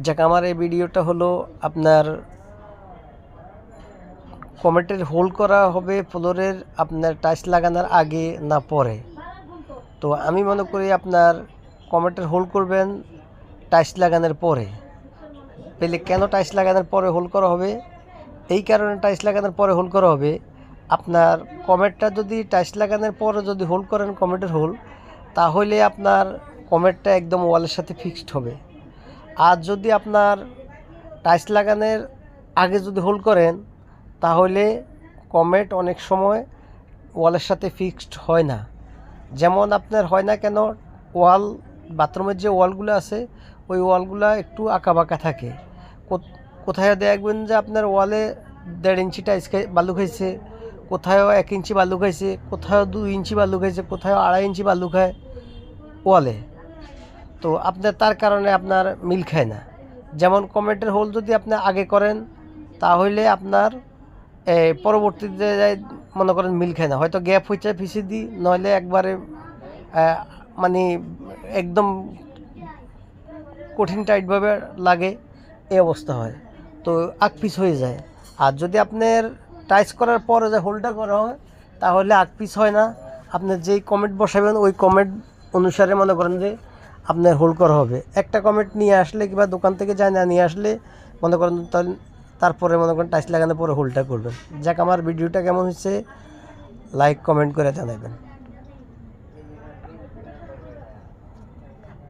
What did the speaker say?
যাক আমার এই ভিডিওটা হলো আপনার কমেটের হোল করা হবে ফ্লোরের আপনার টাইলস লাগানোর আগে না পরে। তো আমি মনে করি আপনার কমেটের হোল করবেন টাইলস লাগানোর পরে। পেলে কেন টাইলস লাগানোর পরে হোল করা হবে? এই কারণে টাইলস লাগানোর পরে হোল করা হবে, আপনার কমেটটা যদি টাইলস লাগানোর পরে যদি হোল করেন কমেটের হোল, তাহলে আপনার কমেটটা একদম ওয়ালের সাথে ফিক্সড হবে। আর যদি আপনার টাইলস লাগানোর আগে যদি হোল করেন তাহলে কমেট অনেক সময় ওয়ালের সাথে ফিক্সড হয় না। যেমন আপনার হয় না কেন, ওয়াল বাথরুমের যে ওয়ালগুলো আছে ওই ওয়ালগুলো একটু আঁকাবাঁকা থাকে। কোথায় দেখবেন যে আপনার ওয়ালে 1.5 ইঞ্চি টাইলস বালু খাইছে, কোথাও 1 ইঞ্চি বালু খাইছে, কোথাও 2 ইঞ্চি বালু খাইছে, কোথাও 2.5 ইঞ্চি বালু খায় ওয়ালে। তো আপনার তার কারণে আপনার মিল খায় না। যেমন কমেটের হোল যদি আপনি আগে করেন তাহলে আপনার পরবর্তীতে মনে করেন মিল খায় না, হয়তো গ্যাপ হয়েছে পিছিয়ে দিই, নইলে একবারে মানে একদম কঠিন টাইটভাবে লাগে, এই অবস্থা হয়। তো আকপিস হয়ে যায়। আর যদি আপনার টাইস করার পরে যে হোলটা করা হয় তাহলে আকপিস হয় না। আপনার যেই কমেট বসাবেন ওই কমেট অনুসারে মনে করেন যে আপনার হোল করা হবে। একটা কমেট নিয়ে আসলে কিংবা দোকান থেকে যায় না নিয়ে আসলে মনে করেন তারপরে মনে করেন টাইলস লাগানোর পরে হোলটা করবেন। যাক আমার ভিডিওটা কেমন হচ্ছে লাইক কমেন্ট করে জানাবেন।